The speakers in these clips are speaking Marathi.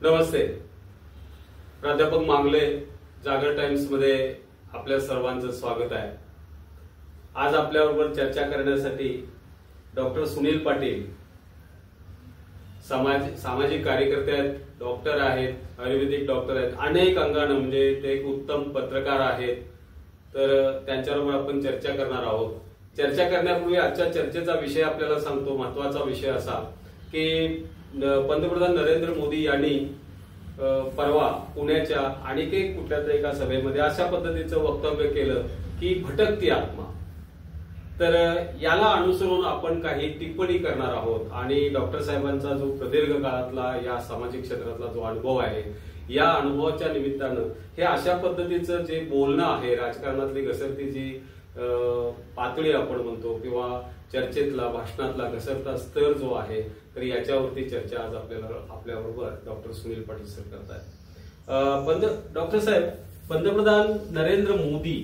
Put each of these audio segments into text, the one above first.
नमस्ते. प्राध्यापक मांगले, जागर टाइम्स मध्ये आपल्या सर्वांचं स्वागत आहे. आज आपल्याबरोबर चर्चा करण्यासाठी डॉक्टर सुनील पाटील सामाजिक कार्यकर्ते आहेत, डॉक्टर आहेत, आयुर्वेदिक डॉक्टर आहेत, अनेक अंगानं म्हणजे ते एक उत्तम पत्रकार आहेत. तर त्यांच्याबरोबर आपण चर्चा करणार आहोत. चर्चा करण्यापूर्वी आजच्या चर्चेचा विषय आपल्याला सांगतो. महत्वाचा विषय असा की पंतप्रधान नरेंद्र मोदी यांनी परवा पुण्याच्या आणखी कुठल्या तरी एका सभेमध्ये अशा पद्धतीचं वक्तव्य केलं की भटकती आत्मा. तर याला अनुसरून आपण काही टिप्पणी करणार आहोत आणि डॉक्टर साहेबांचा जो प्रदीर्घ काळातला या सामाजिक क्षेत्रातला जो अनुभव आहे, या अनुभवाच्या निमित्तानं हे अशा पद्धतीचं जे बोलणं आहे, राजकारणातली घसरती जी पातळी आपण म्हणतो किंवा चर्चेतला भाषणातला घसरता स्तर जो आहे, तर याच्यावरती चर्चा आज आपल्याबरोबर डॉक्टर सुनील पाटील सर करतायत. डॉक्टर साहेब, पंतप्रधान नरेंद्र मोदी,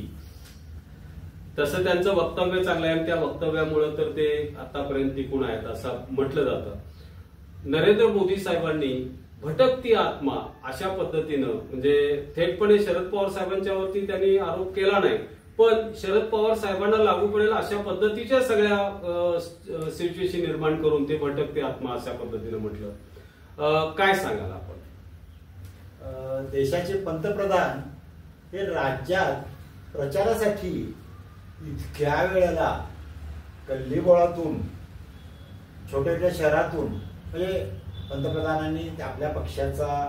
तसं त्यांचं वक्तव्य चांगलं आहे आणि त्या वक्तव्यामुळे तर ते आतापर्यंत टिकून आहेत असं म्हटलं जातं. नरेंद्र मोदी साहेबांनी भटकती आत्मा अशा पद्धतीनं म्हणजे थेटपणे शरद पवार साहेबांच्यावरती त्यांनी आरोप केला नाही, पण शरद पवार साहेबांना लागू पडेल अशा पद्धतीच्या सगळ्या सिच्युएशन निर्माण करून ते भटकते आत्मा अशा पद्धतीनं म्हटलं. काय सांगाल आपण? देशाचे पंतप्रधान हे राज्यात प्रचारासाठी इतक्या वेळेला गल्लीबोळातून, छोट्या छोट्या शहरातून, म्हणजे पंतप्रधानांनी आपल्या पक्षाचा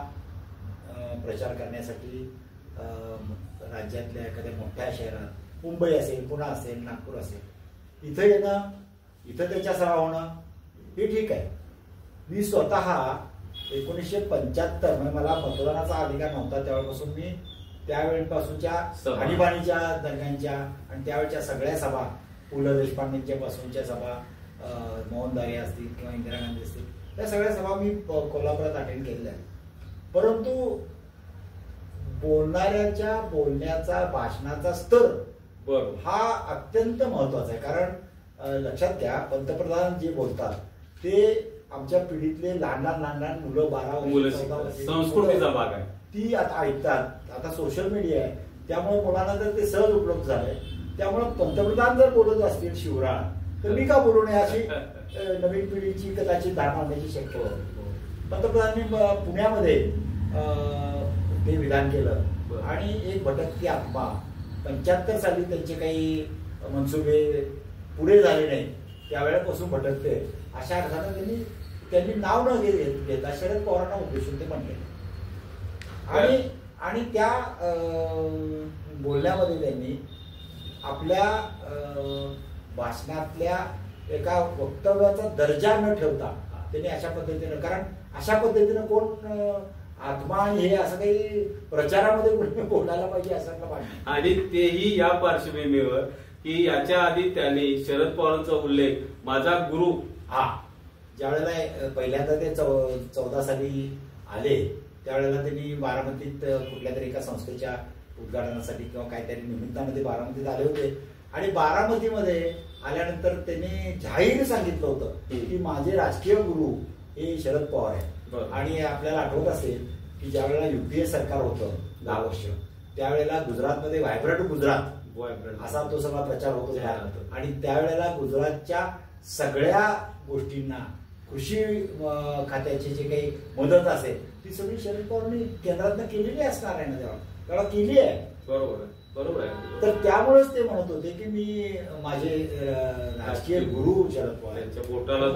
प्रचार करण्यासाठी राज्यातल्या एखाद्या मोठ्या शहरात, मुंबई असेल, पुणे असेल, नागपूर असेल, इथं येणं, इथं त्याच्या सभा होणं हे ठीक आहे. मी स्वतः 1975 म्हणजे मला मतदानाचा अधिकार नव्हता त्यावेळेपासून मी त्यावेळेपासूनच्या आणीबाणीच्या दरम्यानच्या आणि त्यावेळच्या सगळ्या सभा, पु ल देशपांडेंच्या पासूनच्या सभा, मोहनदारे असतील किंवा इंदिरा गांधी असतील, त्या सगळ्या सभा मी कोल्हापुरात अटेंड केलेल्या आहेत. परंतु बोलणाऱ्याच्या बोलण्याचा, भाषणाचा स्तर हा अत्यंत महत्वाचा आहे. कारण लक्षात घ्या, पंतप्रधान जे बोलतात ते आमच्या पिढीतले लहान लहान मुलं, 12 वर्ष, संस्कृतीचा भाग आहे, ती आता ऐकतात. आता सोशल मीडिया आहे, त्यामुळे मुलांना जर ते सहज उपलब्ध झालंय, त्यामुळे पंतप्रधान जर बोलत असतील शिवराळ, तर मी का बोलू नये अशी नवीन पिढीची कदाचित धारणा होण्याची शक्यता होती. पंतप्रधानांनी पुण्यामध्ये ते विधान केलं आणि एक भटकती आत्मा, 75 साली त्यांचे काही मनसुबे पुरे झाले नाही, त्यावेळेपासून भटकते अशा अर्थानं त्यांनी नाव न घेता शरद पवारांना उद्देशून ते म्हणले. आणि त्या बोलण्यामध्ये त्यांनी आपल्या भाषणातल्या एका वक्तव्याचा दर्जा न ठेवता त्यांनी अशा पद्धतीनं, कारण अशा पद्धतीनं कोण आत्मा आणि हे असं काही प्रचारामध्ये बोलायला पाहिजे असं पाहिजे. आणि तेही या पार्श्वभूमीवर की याच्या आधी त्यांनी शरद पवारांचा उल्लेख माझा गुरु, ज्या वेळेला पहिल्यांदा ते 14 साली आले, त्यावेळेला त्यांनी बारामतीत कुठल्या तरी एका संस्थेच्या उद्घाटनासाठी किंवा काहीतरी निमित्तानं ते बारामतीत आले होते. आणि बारामतीमध्ये आल्यानंतर त्यांनी जाहीर सांगितलं होतं की माझे राजकीय गुरु हे शरद पवार आहे. आणि आपल्याला आठवत असेल की ज्या वेळेला युपीए सरकार होतं 10 वर्ष, त्यावेळेला गुजरातमध्ये व्हायब्रंट गुजरात असा तो सगळा प्रचार होतो. आणि त्यावेळेला गुजरातच्या सगळ्या गोष्टींना, कृषी खात्याची जे काही मदत असेल ती सगळी शरद पवारांनी केंद्रातनं केलेली असणार आहे ना, तेव्हा केली आहे. बरोबर आहे. तर त्यामुळेच ते म्हणत होते की मी माझे राजकीय गुरु शरद पवार यांच्या बोटाला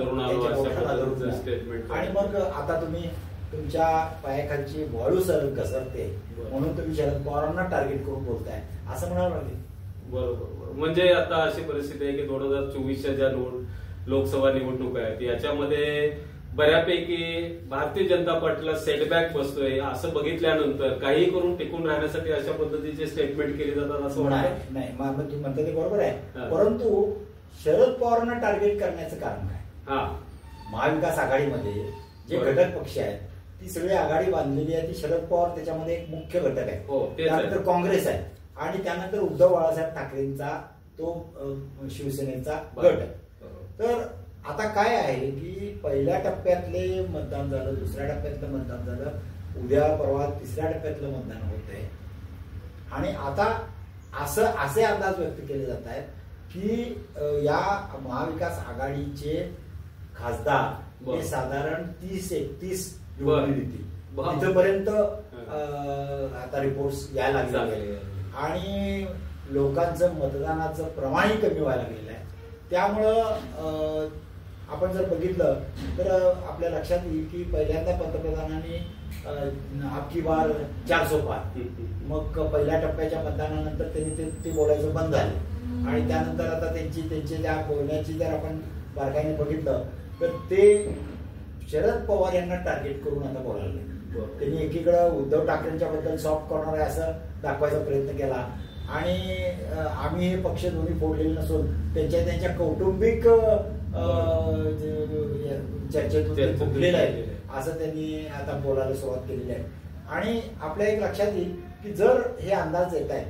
धरून स्टेटमेंट. आणि मग आता तुम्ही तुमच्या पायाखालची वाळू सरळ घसरते म्हणून तुम्ही शरद पवारांना टार्गेट करून बोलताय असं म्हणावं लागेल. बरोबर. म्हणजे आता अशी परिस्थिती आहे की 2024च्या ज्या लोकसभा निवडणूक आहेत याच्यामध्ये बऱ्यापैकी भारतीय जनता पार्टीला सेटबॅक बसतोय असं बघितल्यानंतर काही करून टिकून राहण्यासाठी अशा पद्धतीचे स्टेटमेंट केले जातात असं वाटतं. नाही, तुम्ही म्हणता ते बरोबर आहे, परंतु शरद पवारांना टार्गेट करण्याचं कारण काय? महाविकास आघाडीमध्ये जे घटक पक्ष आहेत ती सगळी आघाडी बांधलेली आहे, ती शरद पवार त्याच्यामध्ये एक मुख्य घटक आहे. त्यानंतर काँग्रेस आहे आणि त्यानंतर उद्धव बाळासाहेब ठाकरेंचा तो शिवसेनेचा गट आहे. तर आता काय आहे की पहिल्या टप्प्यातले मतदान झालं, दुसऱ्या टप्प्यातलं मतदान झालं उद्या परवा 3ऱ्या टप्प्यातलं मतदान होत आहे. आणि आता असे अंदाज व्यक्त केले जात आहेत की या महाविकास आघाडीचे खासदार हे साधारण 30-31 निवडून येतील. इथपर्यंत आता रिपोर्ट्स यायला लागले आणि लोकांचं मतदानाचं प्रमाणही कमी व्हायला लागलेलं आहे. त्यामुळं आपण जर बघितलं तर आपल्या लक्षात येईल की पहिल्यांदा पंतप्रधानांनी अबकी बार 400 पार, मग पहिल्या टप्प्याच्या मतदानानंतर त्यांनी ते बोलायचं बंद झाले आणि त्यानंतर आता त्यांचे त्या बोलण्याची जर आपण बारकाईने बघितलं तर ते शरद पवार यांना टार्गेट करून आता बोलायला लागले. त्यांनी एकीकडे उद्धव ठाकरेंच्या बद्दल सॉफ्ट कॉर्नर आहे असं दाखवायचा प्रयत्न केला आणि आम्ही हे पक्ष दोन्ही फोडलेले नसून त्यांच्या कौटुंबिक चर्चेतून फुगलेलं आहे असं त्यांनी आता बोलायला सुरुवात केलेली आहे. आणि आपल्या एक लक्षात येईल की जर हे अंदाज येत आहे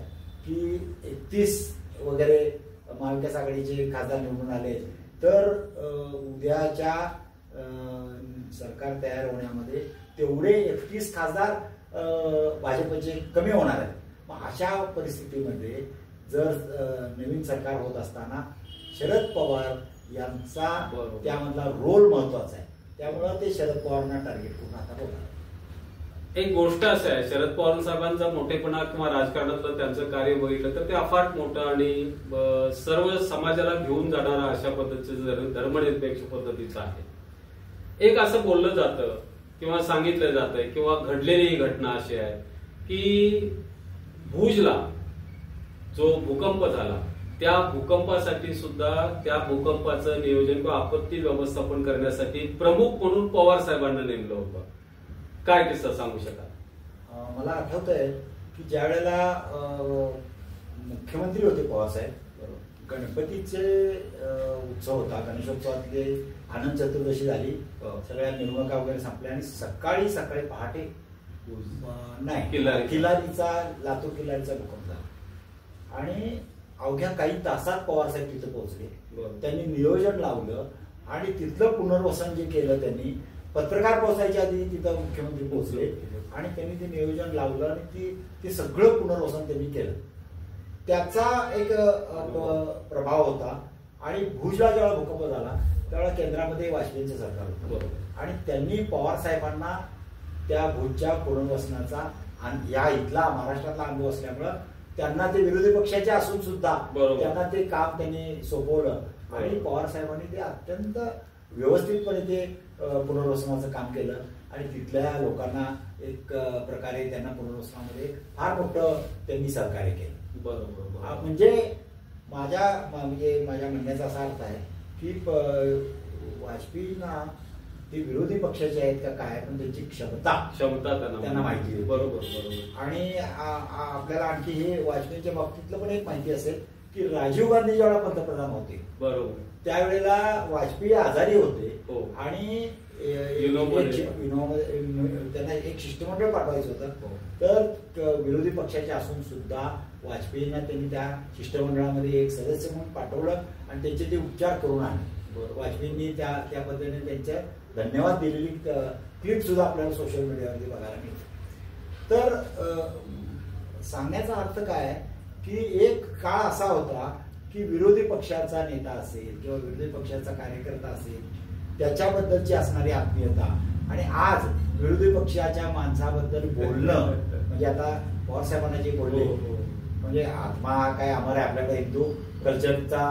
की 31 वगैरे महाविकास आघाडीचे खासदार निवडून आले तर उद्याच्या सरकार तयार होण्यामध्ये तेवढे 31 खासदार भाजपचे कमी होणार आहेत. मग अशा परिस्थितीमध्ये जर नवीन सरकार होत असताना शरद पवार यांचा त्यामधला रोल महत्वाचा आहे. त्यामुळं ते शरद पवारांना टार्गेट करून आता बोलणार. एक गोष्ट असं आहे, शरद पवार साहेबांचा मोठेपणा किंवा राजकारणातलं त्यांचं कार्य बघितलं तर ते अफाट मोठं आणि सर्व समाजाला घेऊन जाणारा अशा पद्धतीचं धर्मनिरपेक्ष पद्धतीचं आहे. एक असं बोललं जातं किंवा सांगितलं जातंय किंवा घडलेली घटना अशी आहे की भुजला जो भूकंप झाला त्या भूकंपासाठी सुद्धा त्या भूकंपाचं नियोजन किंवा आपत्ती व्यवस्थापन करण्यासाठी प्रमुख म्हणून पवार साहेबांना नेमलं होतं. काय किस्सा सांगू शकाल? मला आठवतंय की ज्या वेळेला मुख्यमंत्री होते पवार साहेब, गणपतीचे उत्सव होता, गणेशोत्सवातले आनंद चतुर्दशी झाली, सगळ्या मिरवणुका वगैरे संपल्या आणि सकाळी पहाटे नाही किल्लारीचा लातूर किल्लारीचा भूकंप झाला आणि अवघ्या काही तासात पवार साहेब तिथे पोहोचले. त्यांनी नियोजन लावलं आणि तिथलं पुनर्वसन जे केलं त्यांनी पत्रकार पोहोचायच्या आधी तिथं मुख्यमंत्री पोहोचले आणि त्यांनी ते नियोजन लावलं आणि ते सगळं पुनर्वसन त्यांनी केलं. त्याचा एक प्रभाव होता. आणि भुजला जेव्हा भूकंप झाला त्यावेळेला केंद्रामध्ये वाजपेयींचं सरकार होतं आणि त्यांनी पवार साहेबांना त्या भुजच्या पुनर्वसनाचा या इथला महाराष्ट्रातला अनुभव असल्यामुळं त्यांना ते विरोधी पक्षाचे असून सुद्धा त्यांना ते काम त्यांनी सोपवलं आणि पवार साहेबांनी ते अत्यंत व्यवस्थितपणे ते पुनर्वसनाचं काम केलं आणि तिथल्या लोकांना एक प्रकारे त्यांना पुनर्वसनामध्ये फार मोठं त्यांनी सहकार्य केलं. बरोबर. म्हणजे माझ्या म्हणण्याचा असा अर्थ आहे की वाजपेयींना ते विरोधी पक्षाचे आहेत का काय पण त्यांची क्षमता त्यांना माहिती आहे. बरोबर. आणि आपल्याला आणखी हे वाजपेयींच्या बाबतीतलं पण एक माहिती असेल की राजीव गांधी ज्यावेळेला पंतप्रधान होते बरोबर त्यावेळेला वाजपेयी आजारी होते आणि त्यांना एक शिष्टमंडळ पाठवायचं होतं. तर विरोधी पक्षाचे असून सुद्धा वाजपेयींना त्यांनी त्या शिष्टमंडळामध्ये एक सदस्य म्हणून पाठवलं आणि त्यांचे ते उपचार करून आणले. वाजपेयींनी त्या पद्धतीने त्यांच्या धन्यवाद दिलेली क्लिप सुद्धा आपल्याला सोशल मीडियावरती बघायला मिळते. तर सांगण्याचा अर्थ काय की एक काळ असा होता की विरोधी पक्षाचा नेता असेल किंवा विरोधी पक्षाचा कार्यकर्ता असेल त्याच्याबद्दलची असणारी आत्मीयता आणि आज विरोधी पक्षाच्या माणसाबद्दल बोलणं म्हणजे आता पवार साहेबांना जे बोलले म्हणजे आत्मा काय अमर आहे आपल्याकडे हिंदू कल्चरचा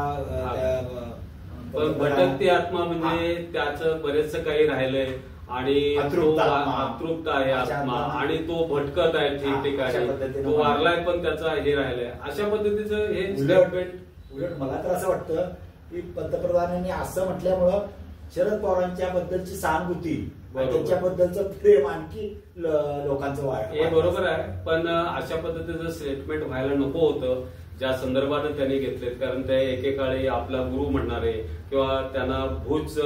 भटकती आत्मा म्हणजे त्याचं बरेचसं काही राहिलंय आणि अतृप्त आहे आत्मा आणि तो भटकत आहे ठिकठिकाणी तो वारलाय पण त्याचा हे राहिलाय अशा पद्धतीचं हे स्टेटमेंट. उलट मला तर असं वाटतं की पंतप्रधानांनी असं म्हटल्यामुळं शरद पवारांच्या बद्दलची सहानुभूती त्यांच्याबद्दलचं प्रेम आणखी लोकांचं हे बरोबर आहे. पण अशा पद्धतीचं स्टेटमेंट व्हायला नको होतं ज्या संदर्भाने त्यांनी घेतलेत. कारण ते एकेकाळी आपला गुरु म्हणणारे किंवा त्यांना भूज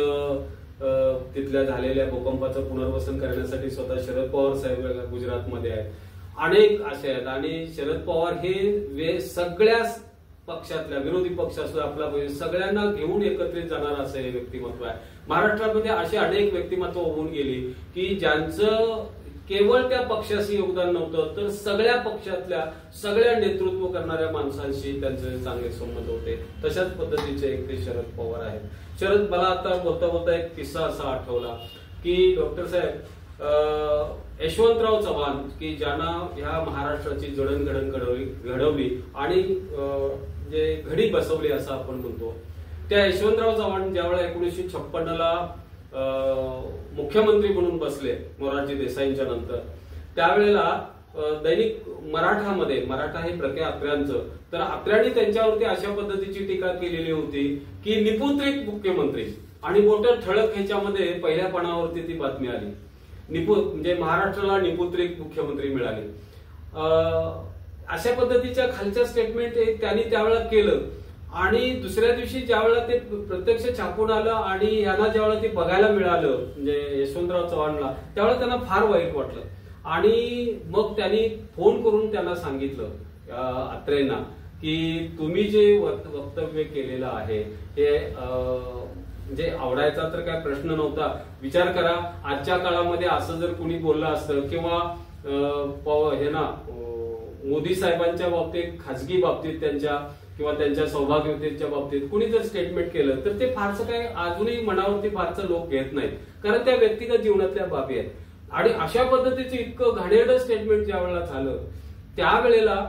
तिथल्या झालेल्या भूकंपाचं पुनर्वसन करण्यासाठी स्वतः शरद पवार साहेब गुजरातमध्ये आहेत. अनेक असे आहेत आणि शरद पवार हे सगळ्याच पक्षातल्या विरोधी पक्षात आपला सगळ्यांना घेऊन एकत्रित जाणार असं हे व्यक्तिमत्व आहे. महाराष्ट्रामध्ये अशी अनेक व्यक्तिमत्व होऊन गेली की ज्यांचं केवळ त्या पक्षाशी योगदान नव्हतं, तर सगळ्या पक्षातल्या सगळ्या नेतृत्व करणाऱ्या माणसांशी त्यांचे चांगले संबंध होते. तशाच पद्धतीचे एक ते शरद पवार आहेत. शरद, मला आता बोलता बोलता एक किस्सा असा आठवला की डॉक्टर साहेब यशवंतराव चव्हाण, की ज्यांना ह्या महाराष्ट्राची जडणघडण घडवली आणि जे घडी बसवली असं आपण म्हणतो, त्या यशवंतराव चव्हाण ज्यावेळेला 1956ला मुख्यमंत्री म्हणून बसले मोरारजी देसाईंच्या नंतर, त्यावेळेला दैनिक मराठामध्ये, मराठा हे प्रके अत्र्यांचं, तर अत्र्यांनी त्यांच्यावरती अशा पद्धतीची टीका केलेली होती की निपुत्रिक मुख्यमंत्री, आणि मोठं ठळक ह्याच्यामध्ये पहिल्या पानावरती ती बातमी आली, म्हणजे महाराष्ट्राला निपुत्रिक मुख्यमंत्री मिळाले. अशा पद्धतीच्या खालच्या स्टेटमेंट त्यांनी त्यावेळेला केलं. आणि दुसऱ्या दिवशी ज्यावेळेला ते प्रत्यक्ष छापून आलं आणि यांना ज्यावेळेला ते बघायला मिळालं, म्हणजे यशवंतराव चव्हाणला, त्यावेळेला त्यांना फार वाईट वाटलं. आणि मग त्यांनी फोन करून त्यांना सांगितलं अत्रेंना की तुम्ही जे वक्तव्य केलेलं आहे हे म्हणजे आवडायचा तर काय प्रश्न नव्हता. विचार करा, आजच्या काळामध्ये असं जर कुणी बोललं असतं किंवा हे ना मोदी साहेबांच्या बाबतीत, खासगी बाबतीत त्यांच्या किंवा त्यांच्या सौभाग्यवतीच्या बाबतीत कुणी जर स्टेटमेंट केलं तर ते फारसं काय अजूनही मनावरती फारसं लोक घेत नाहीत, कारण त्या व्यक्तिगत जीवनातल्या बाबी आहेत. आणि अशा पद्धतीचं इतकं घाणेरडं स्टेटमेंट ज्या वेळेला झालं, त्यावेळेला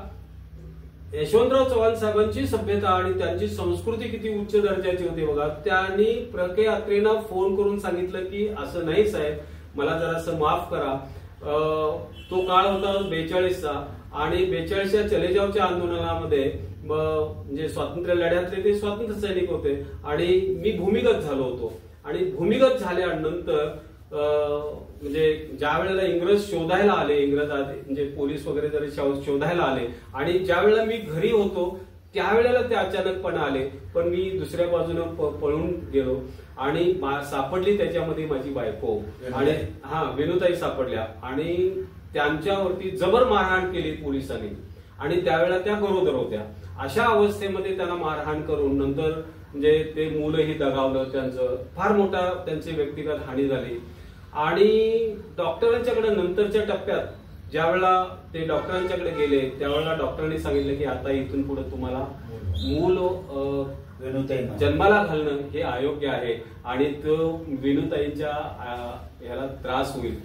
यशवंतराव चव्हाण साहेबांची सभ्यता आणि त्यांची संस्कृती किती उच्च दर्जाची होती बघा. त्यांनी प्रके अत्रेंना फोन करून सांगितलं की असं नाही साहेब, मला जरासं माफ करा. तो काळ होता 42चा, आणि 42च्या चलेजावच्या आंदोलनामध्ये म्हणजे स्वातंत्र्य लढ्यातले ते स्वातंत्र्य सैनिक होते आणि मी भूमिगत झालो होतो. आणि भूमिगत झाल्यानंतर म्हणजे ज्या वेळेला इंग्रज शोधायला आले, इंग्रज म्हणजे पोलीस वगैरे जरी शोधायला आले, आणि ज्या वेळेला मी घरी होतो त्यावेळेला ते अचानकपणे आले, पण मी दुसऱ्या बाजूने पळून गेलो आणि सापडली त्याच्यामध्ये माझी बायको आणि वेणुताई सापडल्या, आणि त्यांच्यावरती जबर मारहाण केली पोलिसांनी, आणि त्यावेळेला त्या गरोदर होत्या. अशा अवस्थेमध्ये त्यांना मारहाण करून नंतर म्हणजे ते मुलंही दगावलं, त्यांचं फार मोठा त्यांची व्यक्तिगत हानी झाली. आणि डॉक्टरांच्याकडे नंतरच्या टप्प्यात ज्यावेळेला ते डॉक्टरांच्याकडे गेले त्यावेळेला डॉक्टरांनी सांगितलं की आता इथून पुढे तुम्हाला मूल जन्माला घालणं हे अयोग्य आहे आणि तो वेणुताईंच्या ह्याला त्रास होईल,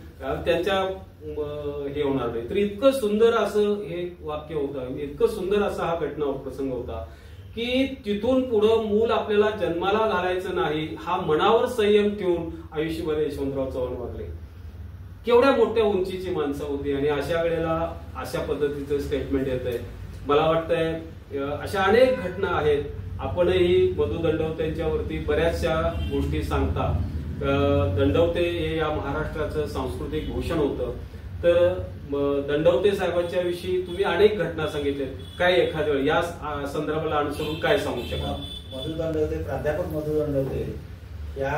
त्यांच्या हे होणार नाही. तर इतकं सुंदर असं हे वाक्य होतं, इतकं सुंदर असा हा घटना प्रसंग होता की तिथून पुढं मूल आपल्याला जन्माला घालायचं नाही हा मनावर संयम ठेवून आयुष्यभर यशवंतराव चव्हाण वागले. केवढ्या मोठ्या उंचीची माणसं होती आणि अशा वेळेला अशा पद्धतीचं स्टेटमेंट येत आहे. मला वाटतंय अशा अनेक घटना आहेत. आपणही मधु दंडवतेंच्यावरती बऱ्याचशा गोष्टी सांगता. दंडवते हे या महाराष्ट्राचं सांस्कृतिक भूषण होतं. तर दंडवते साहेबांच्या विषयी तुम्ही अनेक घटना सांगितल्या, काय एखाद्या वेळी या संदर्भाला अनुसरून काय सांगू शकाल? मधु दंडवते, प्राध्यापक मधु दंडवते या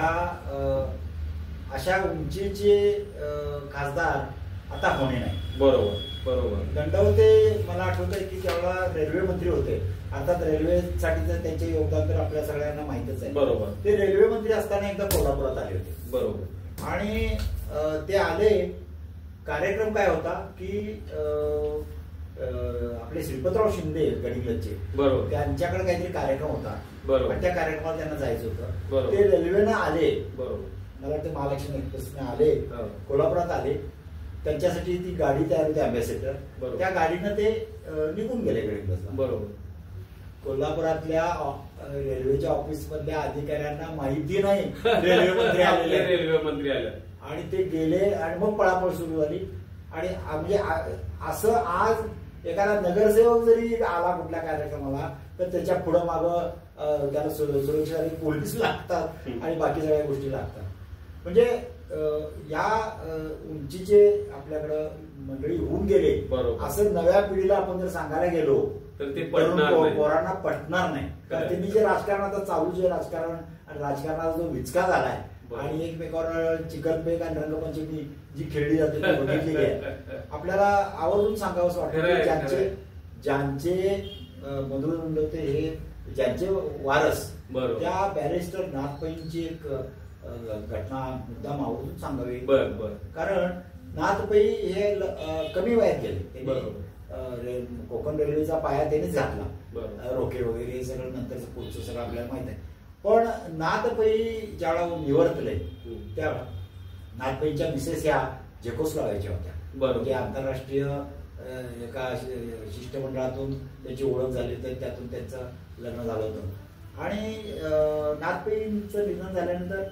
अशा उंचीचे खासदार आता होणे नाही. बरोबर बरोबर. दंडवते मला आठवत आहे की त्यावेळेला रेल्वे मंत्री होते. अर्थात रेल्वेसाठी त्यांचे योगदान तर आपल्या सगळ्यांना माहितच आहे. बरोबर. ते रेल्वे मंत्री असताना एकदा कोल्हापुरात आले होते. बरोबर. आणि ते आले, कार्यक्रम काय होता की आपले श्रीपतराव शिंदे गडिंग्लजचे, बरोबर, त्यांच्याकडे काहीतरी कार्यक्रम होता. बरोबर. त्या कार्यक्रमाला त्यांना जायचं होतं. ते रेल्वेनं आले. बरोबर. मला वाटतं महालक्ष्मी एक्सप्रेसने आले, कोल्हापुरात आले. त्यांच्यासाठी ती गाडी तयार होती अँबॅसेडर, त्या गाडीनं ते निघून गेले गडिंग्लजला. बरोबर. कोल्हापुरातल्या रेल्वेच्या ऑफिस मधल्या अधिकाऱ्यांना माहिती नाही रेल्वे मंत्री आले आणि ते गेले आणि मग पळापळ सुरू झाली. आणि म्हणजे असं आज एखादा नगरसेवक जरी आला कुठल्या कार्यक्रमाला तर त्याच्या पुढं मागं त्याला सुरक्षेसाठी पोलीस लागतात आणि बाकी सगळ्या गोष्टी लागतात. म्हणजे या उंचीचे आपल्याकडं मंडळी होऊन गेले, असं नव्या पिढीला आपण जर सांगायला गेलो तर ते पोरांना पटणार नाही. कारण त्यांनी जे राजकारण आता चालू जे राजकारण आणि राजकारणाचा जो विचका झालाय आणि एकमेकावर चिकनपेक आणि रंगपंचमी जी खेळली जाते ती बघितलेली आहे. आपल्याला आवर्जून सांगावंच वाटतं ज्यांचे मधु दंडवते हे ज्यांचे वारस, त्या बॅरिस्टर नाथ पैंची एक घटना मुद्दाम आवर्जून सांगावी. कारण नाथ पै हे कमी वयात गेले. त्यांनी कोकण रेल्वेचा पाया त्यांनीच घातला, रोखे वगैरे हे सगळं नंतरचं पुढचं सगळं आपल्याला माहित आहे. पण नाथ पै ज्यावेळेला निवर्तले त्यावेळेला नाथ पैंच्या मिसेस ह्या झेकोस्लोवाकियाच्या होत्या. म्हणजे आंतरराष्ट्रीय एका शिष्टमंडळातून त्याची ओळख झाली, तर त्यातून त्यांचं लग्न झालं होतं. आणि नाथ पैंचं निधन झाल्यानंतर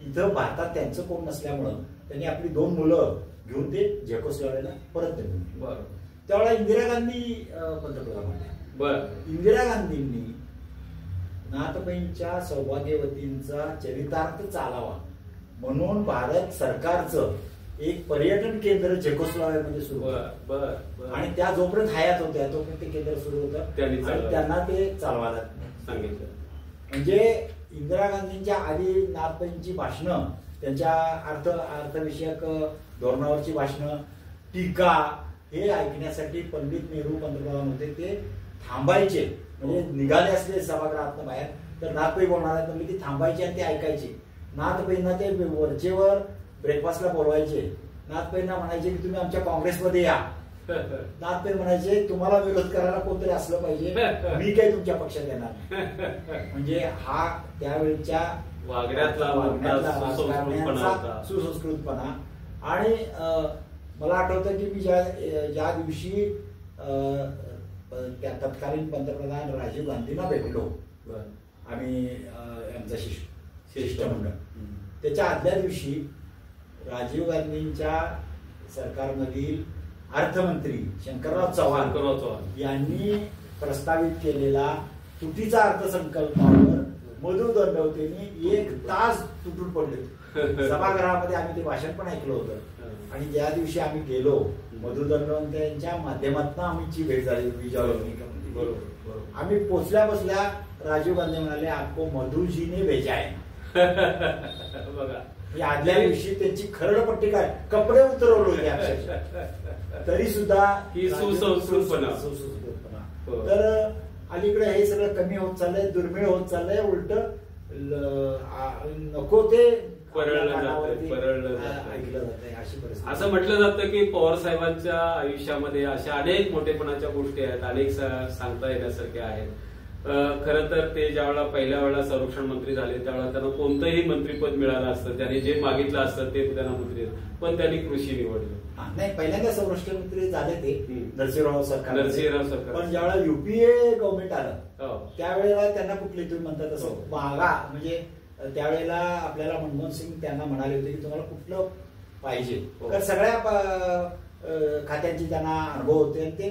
इथं भारतात त्यांचं कोण नसल्यामुळं त्यांनी आपली 2 मुलं घेऊन ते झेकोस्लोवाकियाला परत निघून. त्यावेळेला इंदिरा गांधी पंतप्रधान होत्या. इंदिरा गांधींनी नाथ पैंच्या सौभाग्यवतींचा चरितार्थ चालावा म्हणून भारत सरकारचं एक पर्यटन केंद्र झेकोस्लोवाकियामध्ये सुरू आणि त्या जोपर्यंत हयात होत्या तोपर्यंत ते केंद्र सुरू होतं आणि त्यांना ते चालवायला सांगितलं. म्हणजे इंदिरा गांधींच्या आधी नाथ पैंची भाषणं, त्यांच्या अर्थविषयक धोरणावरची भाषणं, टीका हे ऐकण्यासाठी पंडित नेहरू पंतप्रधान होते. ते थांबायचे, म्हणजे निघाले असले सभागृहातून बाहेर तर नाथ पै बोलणार आहेत म्हणजे ती थांबायची आणि ते ऐकायचे. नाथ पैंना ते वरचेवर ब्रेकफास्टला बोलवायचे. नाथ पैंना म्हणायचे की तुम्ही आमच्या काँग्रेसमध्ये या. नाथ पै म्हणायचे तुम्हाला विरोध करायला कोणतरी असलं पाहिजे, मी काही तुमच्या पक्षात येणार. म्हणजे हा त्यावेळच्या वागण्यातला सुसंस्कृतपणा. आणि मला आठवतं की मी ज्या दिवशी त्या तत्कालीन पंतप्रधान राजीव गांधींना भेटलो आम्ही आमचं शिष्टमंडळ, त्याच्या आदल्या दिवशी राजीव गांधींच्या सरकारमधील अर्थमंत्री शंकरराव चव्हाण यांनी प्रस्तावित केलेला तुटीचा अर्थसंकल्पावर मधु दंडवतेने 1 तास तुटून पडले. सभागृहामध्ये आम्ही ते भाषण पण ऐकलं होतं. आणि ज्या दिवशी आम्ही गेलो मधु दंडवतेंच्या माध्यमातून आमची भेट झाली विजयावर. आम्ही पोचल्या बसल्या राजीव गांधी म्हणाले आपको मधुजीने भेजा आहे. बघा आदल्या दिवशी त्यांची खरडपट्टी काय कपडे उतरवले होते अक्षरशः, तरी सुद्धा ही सुसंस्कृतपणा. तर अलीकडे हे सगळं कमी होत चाललंय, दुर्मिळ होत चाललंय. उलट नको ते ऐकलं जातंय अशी परिस्थिती. असं म्हटलं जातं की पवार साहेबांच्या आयुष्यामध्ये अशा अनेक मोठेपणाच्या गोष्टी आहेत, अनेक सांगता येण्यासारख्या आहेत. खरं तर ते ज्यावेळेला पहिल्या वेळेला संरक्षण मंत्री झाले त्यावेळेला त्यांना कोणतंही मंत्रीपद मिळालं असतं, त्यांनी जे मागितलं असतं ते त्यांना मंत्री, पण त्यांनी कृषी निवडलं. नाही, पहिल्यांदा संरक्षण मंत्री झाले ते नरसिंहराव सरकार. पण ज्यावेळेला युपीए गव्हर्नमेंट आलं त्यावेळेला त्यांना कुठले तुम्ही म्हणता तसं मागा, म्हणजे त्यावेळेला आपल्याला मनमोहन सिंग त्यांना म्हणाले होते की तुम्हाला कुठलं पाहिजे, तर सगळ्या खात्यांचे त्यांना अनुभव होते आणि ते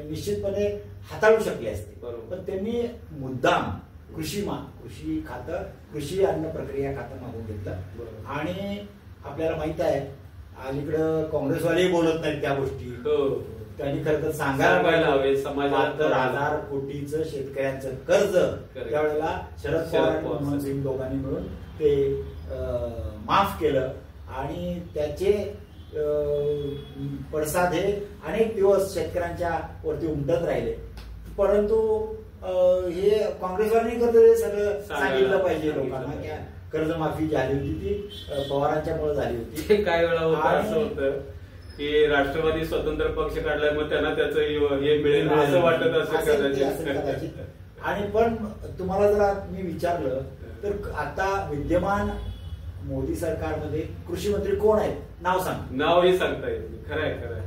निश्चितपणे हाताळू शकले असते. पण त्यांनी मुद्दाम कृषी खातं, कृषी अन्न प्रक्रिया खातं मागून घेतलं. आणि आपल्याला माहित आहे अलीकडं काँग्रेसवालेही बोलत नाहीत त्या गोष्टी. त्यांनी खरं तर सांगायला हवे, 72,000 कोटीचं शेतकऱ्यांचं कर्ज त्यावेळेला शरद पवार आणि मनमोहन सिंग दोघांनी मिळून ते माफ केलं आणि त्याचे पडसाद हे अनेक दिवस शेतकऱ्यांच्या वरती उमटत राहिले. परंतु हे काँग्रेसवाल्यांनी सगळं सांगितलं पाहिजे लोकांना की कर्जमाफी झाली होती ती पवारांच्यामुळे झाली होती. काही वेळा होतं असं होतं की राष्ट्रवादी स्वतंत्र पक्ष काढलाय मग त्यांना त्याचं हे मिळेल असं वाटत असेल. आणि पण तुम्हाला जर मी विचारलं तर आता विद्यमान मोदी सरकारमध्ये कृषी मंत्री कोण आहेत, नाव सांग. नावही सांगता येईल. खरंय खरंय.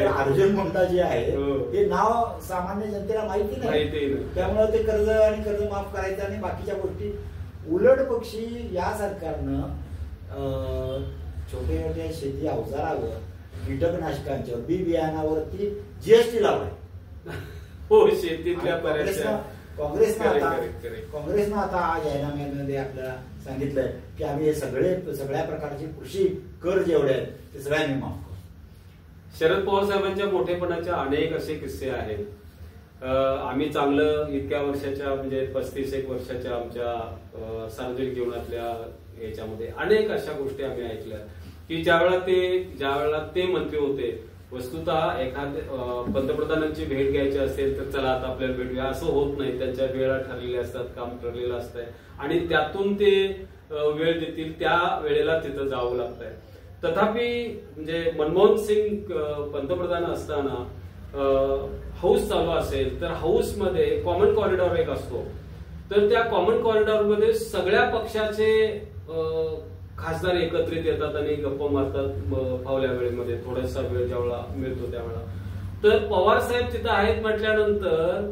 अर्जुन मुंडा जे आहे ते नाव सामान्य जनतेला माहिती नाही, त्यामुळे ते कर्ज माफ करायचं आणि बाकीच्या गोष्टी. उलट पक्षी या सरकारनं छोटे छोटे शेती अवजारावर, कीटकनाशकांच्या, बी बियाणावरती जीएसटी लावलाय. हो, शेतीतल्या काँग्रेसनं आता जाहीरनाम्यामध्ये आपल्याला सांगितलंय की आम्ही हे सगळ्या प्रकारचे कृषी कर जेवढे आहेत ते सगळ्यांनी माफ करू. शरद पवार साहेबांच्या मोठेपणाच्या अनेक असे किस्से आहेत. आम्ही चांगलं इतक्या वर्षाच्या म्हणजे 35 वर्षाच्या आमच्या सार्वजनिक जीवनातल्या याच्यामध्ये अनेक अशा गोष्टी आम्ही ऐकल्या की ज्यावेळेला ते मंत्री होते वस्तुतः एखाद्या पंतप्रधानांची भेट घ्यायची असेल तर चला आता आपल्याला भेटूया असं होत नाही. त्यांच्या वेळा ठरलेल्या असतात, काम ठरलेलं असतंय आणि त्यातून ते वेळ देतील त्या वेळेला तिथं जावं लागतंय. तथापि म्हणजे मनमोहन सिंग पंतप्रधान असताना हाऊस चालू असेल तर हाऊस मध्ये कॉमन कॉरिडॉर एक असतो, तर त्या कॉमन कॉरिडॉर मध्ये सगळ्या पक्षाचे खासदार एकत्रित येतात आणि गप्पा मारतात फावल्या वेळेमध्ये, थोडासा वेळ ज्यावेळेला मिळतो त्यावेळेला. तर पवार साहेब तिथं आहेत म्हटल्यानंतर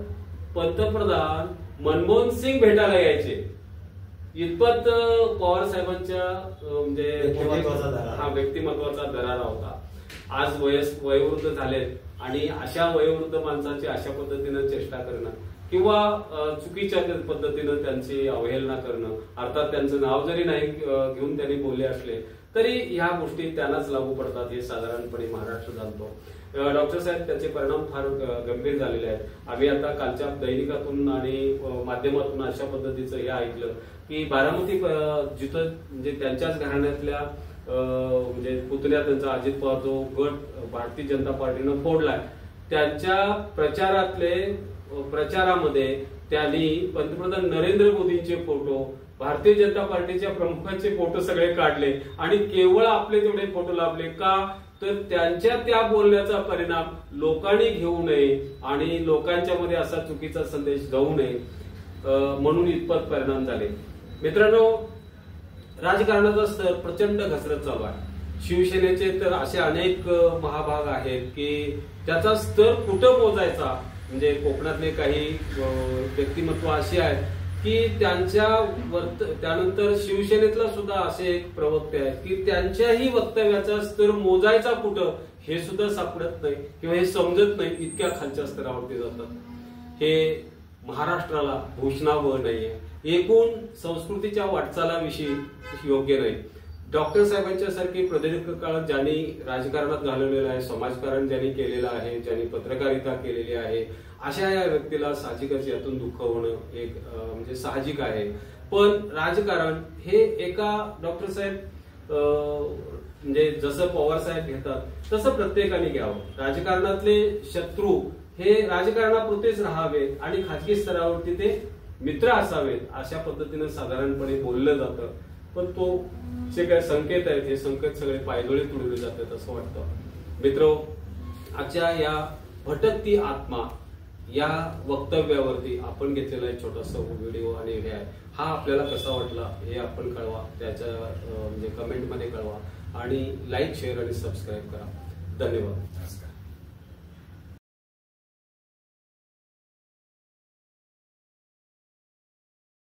पंतप्रधान मनमोहन सिंग भेटायला यायचे. इतपत पवार साहेबांच्या म्हणजे व्यक्तिमत्वाचा दरारा होता. आज वयोवृद्ध झालेत आणि अशा वयोवृद्ध माणसाची अशा पद्धतीनं चेष्टा करणं किंवा चुकीच्या पद्धतीनं त्यांची अवहेलना करणं, अर्थात त्यांचं नाव जरी नाही घेऊन त्यांनी बोलले असले तरी ह्या गोष्टी त्यांनाच लागू पडतात हे साधारणपणे महाराष्ट्र जाणतो. डॉक्टर साहेब त्याचे परिणाम फार गंभीर झालेले आहेत. आम्ही आता कालच्या दैनिकातून आणि माध्यमातून अशा पद्धतीचं हे ऐकलं की बारामती जिथं म्हणजे त्यांच्याच घराण्यातल्या म्हणजे पुतण्या त्यांचा अजित पवार जो गट भारतीय जनता पार्टीनं फोडलाय त्यांच्या प्रचारामध्ये त्यांनी पंतप्रधान नरेंद्र मोदींचे फोटो, भारतीय जनता पार्टीच्या प्रमुखांचे फोटो सगळे काढले आणि केवळ आपले तेवढे फोटो लाभले का, तर त्यांच्या त्या बोलण्याचा परिणाम लोकांनी घेऊ नये आणि लोकांच्या मध्ये असा चुकीचा संदेश जाऊ नये म्हणून इतपत परिणाम झाले. मित्रांनो, राजकारणाचा स्तर प्रचंड घसरत चालू आहे. शिवसेनेचे तर असे अनेक महाभाग आहेत की त्याचा स्तर कुठं मोजायचा, म्हणजे कोकणातले काही व्यक्तिमत्व अशी आहेत की त्यानंतर शिवसेनेतला सुद्धा असे एक प्रवक्ते आहेत की त्यांच्याही वक्तव्याचा स्तर मोजायचा कुठं हे सुद्धा सापडत नाही किंवा हे समजत नाही, इतक्या खालच्या स्तरावरती जातात. हे महाराष्ट्राला भूषणावह नाहीये, एकूण संस्कृतीच्या वाटचालाविषयी योग्य नाही. डॉक्टर साहेबांच्या सारखी प्रदीर्घ काळ ज्यांनी राजकारणात घालवलेला आहे, समाजकारण ज्यांनी केलेलं आहे, ज्यांनी पत्रकारिता केलेली आहे, अशा या व्यक्तीला साहजिकच यातून दुःख होणं एक म्हणजे साहजिक आहे. पण राजकारण हे एका डॉक्टर साहेब म्हणजे जसं पवार साहेब घेतात तसं प्रत्येकाने घ्यावं. राजकारणातले शत्रू हे राजकारणापुरतेच राहावेत आणि खाजगी स्तरावरती ते मित्र असावेत अशा पद्धतीनं साधारणपणे बोललं जातं. पण तो जे काही संकेत आहेत हे संकेत सगळे पायदोळे तुडवले जातात असं वाटतं. मित्र, आजच्या या भटकती आत्मा या वक्तव्यावरती आपण घेतलेला एक छोटासा व्हिडिओ आणि हे आहे, हा आपल्याला कसा वाटला हे आपण कळवा, त्याच्या म्हणजे कमेंटमध्ये कळवा आणि लाईक, शेअर आणि सबस्क्राईब करा. धन्यवाद.